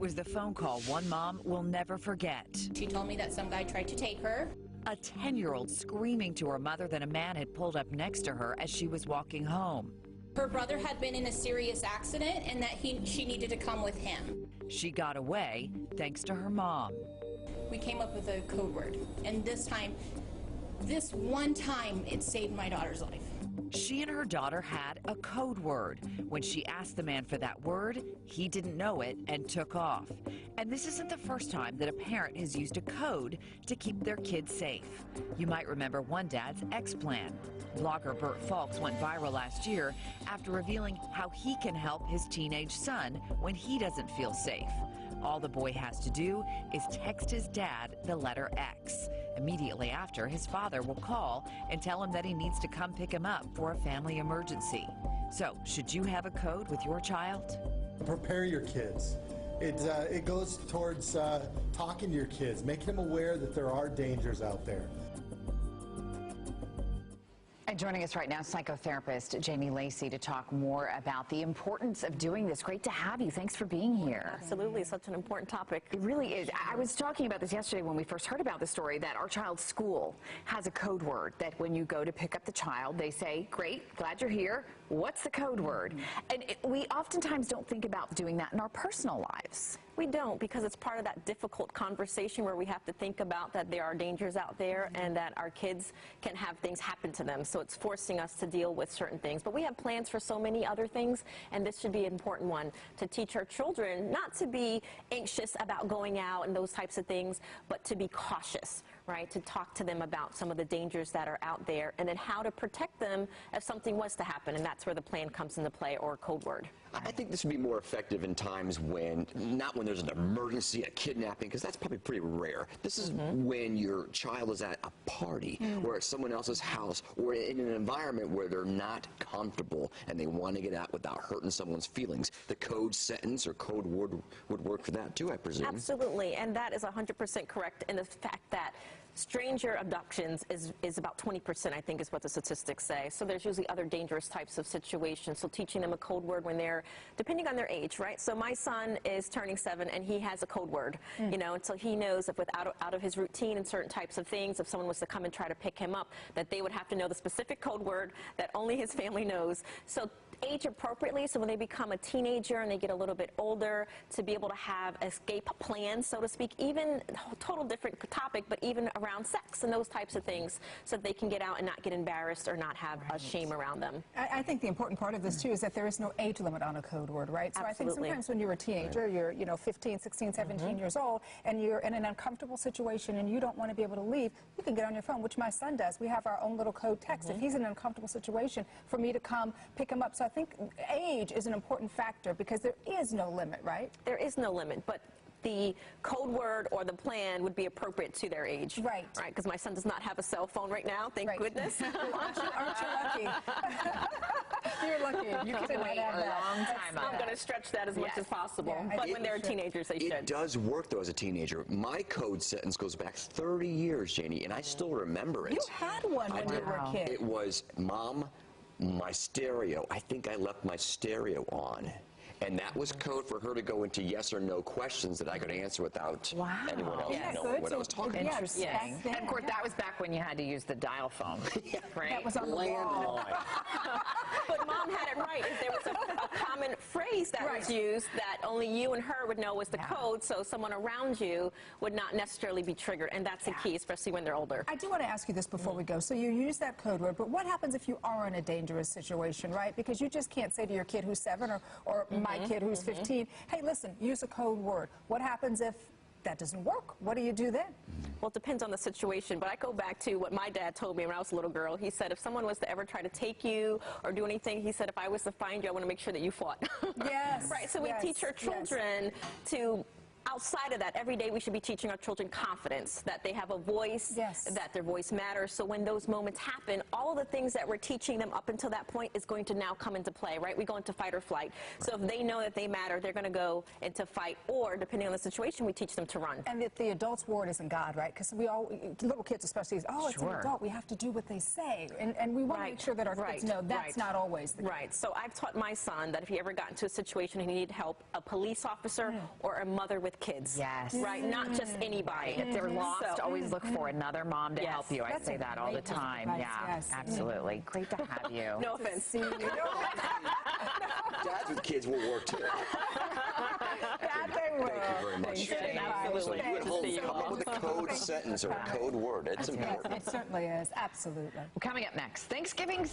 was the phone call one mom will never forget. She told me that some guy tried to take her. A 10-year-old screaming to her mother that a man had pulled up next to her as she was walking home. Her brother had been in a serious accident and that she needed to come with him. She got away thanks to her mom. We came up with a code word, and this one time, it saved my daughter's life. She and her daughter had a code word. When she asked the man for that word, he didn't know it and took off. And this isn't the first time that a parent has used a code to keep their kids safe. You might remember one dad's X-Plan. Blogger Bert Falks went viral last year after revealing how he can help his teenage son when he doesn't feel safe. All the boy has to do is text his dad the letter X. Immediately after, his father will call and tell him that he needs to come pick him up for a family emergency. So, should you have a code with your child? Prepare your kids. It goes towards talking to your kids, making them aware that there are dangers out there. And joining us right now, psychotherapist Jamie Lacey, to talk more about the importance of doing this. Great to have you. Thanks for being here. Absolutely. Such an important topic. It really is. I was talking about this yesterday when we first heard about the story, that our child's school has a code word that when you go to pick up the child, they say, great, glad you're here. What's the code word? And we oftentimes don't think about doing that in our personal lives. We don't, because it's part of that difficult conversation where we have to think about that there are dangers out there and that our kids can have things happen to them. So it's forcing us to deal with certain things. But we have plans for so many other things, and this should be an important one, to teach our children not to be anxious about going out and those types of things, but to be cautious, right? To talk to them about some of the dangers that are out there and then how to protect them if something was to happen. And that's where the plan comes into play, or a code word. I think this would be more effective in times when, not when there's an emergency, a kidnapping, because that's probably pretty rare. This is when your child is at a party or at someone else's house or in an environment where they're not comfortable and they want to get out without hurting someone's feelings. The code sentence or code word would work for that too, I presume. Absolutely, and that is 100% correct in the fact that stranger abductions is about 20%, I think, is what the statistics say. So there's usually other dangerous types of situations. So teaching them a code word when they're, depending on their age, right? So my son is turning 7 and he has a code word, you know, and so he knows if out of his routine and certain types of things, if someone was to come and try to pick him up, that they would have to know the specific code word that only his family knows. So age appropriately, so when they become a teenager and they get a little bit older, to be able to have escape plans, so to speak, even total different topic, but even around sex and those types of things, so that they can get out and not get embarrassed or not have a shame around them. I think the important part of this too is that there is no age limit on a code word, right? So Absolutely. I think sometimes when you're a teenager, you're 15, 16, 17 years old, and you're in an uncomfortable situation and you don't want to be able to leave, you can get on your phone, which my son does. We have our own little code text. If he's in an uncomfortable situation, for me to come pick him up. So I think age is an important factor because there is no limit, right? There is no limit, but the code word or the plan would be appropriate to their age. Right. Right, because my son does not have a cell phone right now, thank goodness. Aren't you lucky? You're lucky. You can wait a long time on I'm going to stretch that as much as possible. Yeah, but when they're teenagers, they should. It does work, though, as a teenager. My code sentence goes back 30 years, Janie, and I still remember it. You had one when you were a kid. It was, Mom, my stereo. I think I left my stereo on. And that was code for her to go into yes or no questions that I could answer without anyone else knowing what I was talking about. Interesting. And of course, that was back when you had to use the dial phone, right? That was on the wall. But Mom had it right. If there was a common phrase that was used that only you and her would know was the code, so someone around you would not necessarily be triggered. And that's the key, especially when they're older. I do want to ask you this before we go. So you use that code word, but what happens if you are in a dangerous situation, right? Because you just can't say to your kid who's 7 or my kid who's 15, hey, listen, use a code word. What happens if that doesn't work? What do you do then? Well, it depends on the situation, but I go back to what my dad told me when I was a little girl. He said if someone was to ever try to take you or do anything, he said if I was to find you, I want to make sure that you fought. Yes. Right, so we teach our children to outside of that, every day we should be teaching our children confidence, that they have a voice, Yes. that their voice matters. So when those moments happen, all of the things that we're teaching them up until that point is going to now come into play, right? We go into fight or flight. So if they know that they matter, they're going to go into fight, or depending on the situation, we teach them to run. And that the adult's word isn't God, right? Because we all, little kids especially, oh, it's an Sure. adult. We have to do what they say. And we want to make sure that our kids know that's not always the case. Right. So I've taught my son that if he ever got into a situation and he needed help, a police officer or a mother with kids. Yes. Right. Not just anybody. If they're lost, So- always look for another mom to Yes. help you. I That's say a that all the great piece of time. advice, Yeah, yes. absolutely. Great to have you. No offense. See you. Dads with kids will work too. That they will. Thank you very much. Thank you. Absolutely. So you at Good to home, see you come up all. with a code sentence or a code word. It's important. It certainly is. Absolutely. Coming up next, Thanksgiving